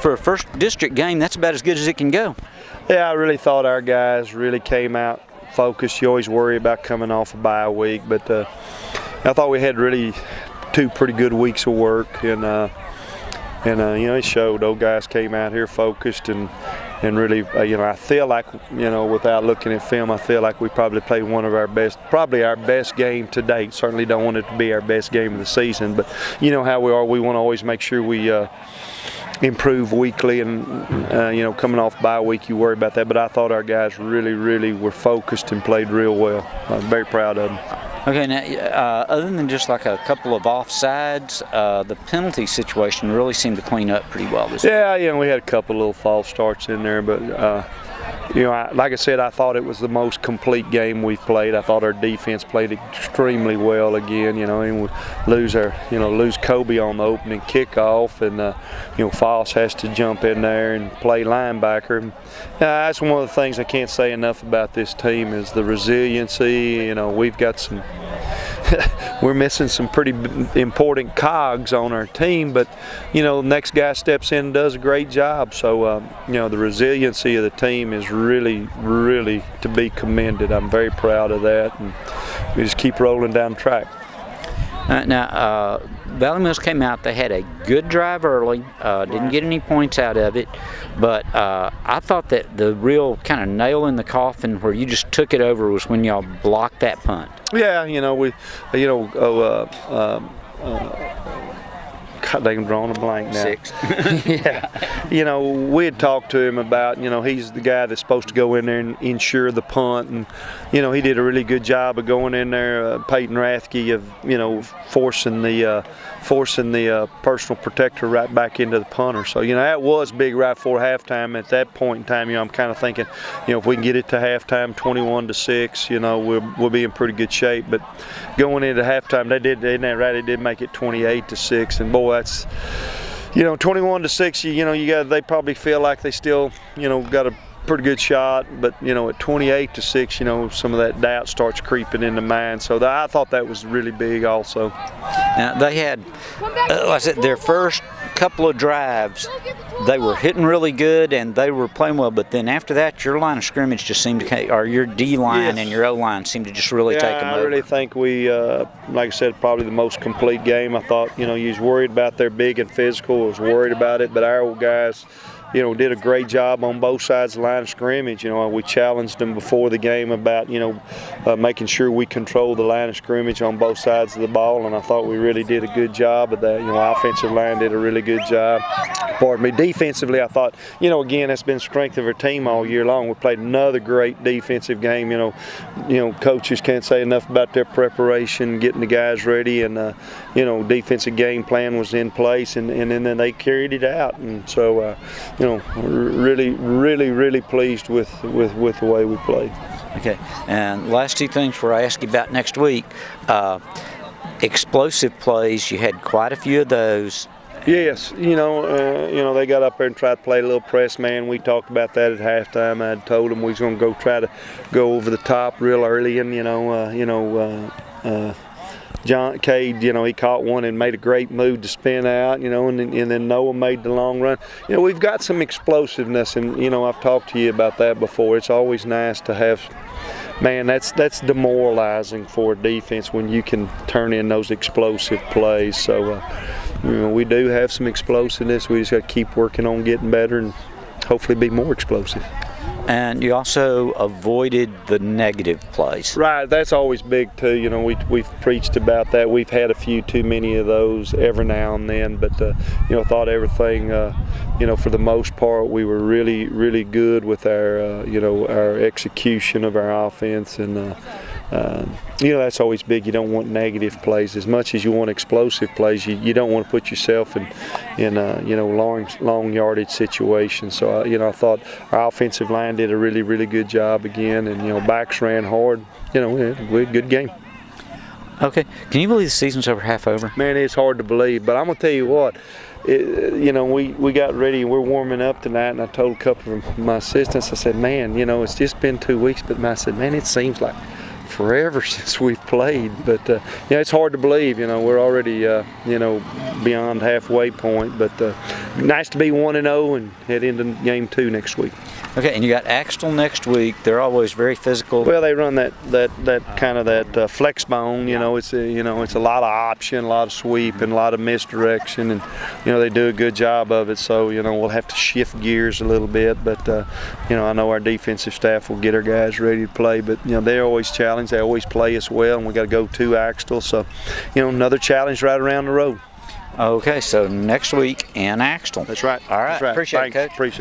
for a first district game, that's about as good as it can go. Yeah, I really thought our guys really came out focused. You always worry about coming off a bye week, but I thought we had really 2 pretty good weeks of work, and it showed. Those guys came out here focused and really, I feel like, without looking at film, I feel like we probably played one of our best, probably our best game to date. Certainly don't want it to be our best game of the season, but you know how we are. We want to always make sure we improve weekly, and coming off bye week, you worry about that. But I thought our guys really were focused and played real well. I'm very proud of them. Okay, now, other than just like a couple of offsides, the penalty situation really seemed to clean up pretty well this week. Yeah, we had a couple little false starts in there, but like I said, I thought it was the most complete game we've played. I thought our defense played extremely well again. And we lose Kobe on the opening kickoff, and Foss has to jump in there and play linebacker. That's one of the things I can't say enough about this team is the resiliency. We've got we're missing some pretty important cogs on our team, but the next guy steps in and does a great job. So the resiliency of the team is really to be commended. I'm very proud of that, and we just keep rolling down the track. Now, Valley Mills came out. They had a good drive early. Didn't get any points out of it, but I thought that the real kind of nail in the coffin where you just took it over was when y'all blocked that punt. Yeah, God, I'm drawing a blank now. 6. Yeah. We had talked to him about, he's the guy that's supposed to go in there and ensure the punt. And, he did a really good job of going in there, Peyton Rathke, of, forcing the personal protector right back into the punter. So, that was big right before halftime. At that point in time, I'm kind of thinking, if we can get it to halftime 21-6, we'll be in pretty good shape. But going into halftime, they did make it 28-6. And boy, that's 21-6. They probably feel like they still got a pretty good shot, but at 28-6, some of that doubt starts creeping in the mind. So I thought that was really big also. Now they had, their first couple of drives, they were hitting really good and they were playing well. But then after that, your line of scrimmage just seemed to, or your D line and your O line seemed to just really take them over. I really think we, like I said, probably the most complete game. I thought, you was worried about their big and physical. I was worried about it, but our old guys, did a great job on both sides of the line of scrimmage. We challenged them before the game about, making sure we control the line of scrimmage on both sides of the ball, and I thought we really did a good job of that. Offensive line did a really good job. Pardon me. Defensively, I thought, again, that's been strength of our team all year long. We played another great defensive game. Coaches can't say enough about their preparation, getting the guys ready, and defensive game plan was in place, and then they carried it out, and so. Really pleased with the way we played. Okay, and last 2 things before I ask you about next week. Explosive plays, you had quite a few of those. Yes, they got up there and tried to play a little press man. We talked about that at halftime. I had told them we was going to try to go over the top real early, and John Cade, he caught one and made a great move to spin out, and then Noah made the long run. We've got some explosiveness, and I've talked to you about that before. It's always nice to have, man, that's demoralizing for a defense when you can turn in those explosive plays. So, we do have some explosiveness. We just got to keep working on getting better and hopefully be more explosive. And you also avoided the negative plays. Right, that's always big too. We've preached about that. We've had a few too many of those every now and then, but thought everything, for the most part, we were really good with our, our execution of our offense, and that's always big. You don't want negative plays as much as you want explosive plays. You don't want to put yourself in long yardage situations. So I thought our offensive line did a really good job again, and backs ran hard. We had a good game. Okay, can you believe the season's half over? Man, it's hard to believe, but I'm gonna tell you what. We got ready and we're warming up tonight, and I told a couple of my assistants, I said, man, it's just been 2 weeks, but I said, man, it seems like forever since we've played, but it's hard to believe. We're already beyond halfway point, but nice to be 1-0 and head into game 2 next week. Okay, and you got Axtell next week. They're always very physical. Well, they run that kind of that flex bone. It's a lot of option, a lot of sweep, and a lot of misdirection, and they do a good job of it. So we'll have to shift gears a little bit, but I know our defensive staff will get our guys ready to play. But they're always challenged. They always play us well, and we got to go to Axtell. So another challenge right around the road. Okay, so next week in Axtell. That's right. All right. That's right. Appreciate Thanks. it, Coach. Appreciate it.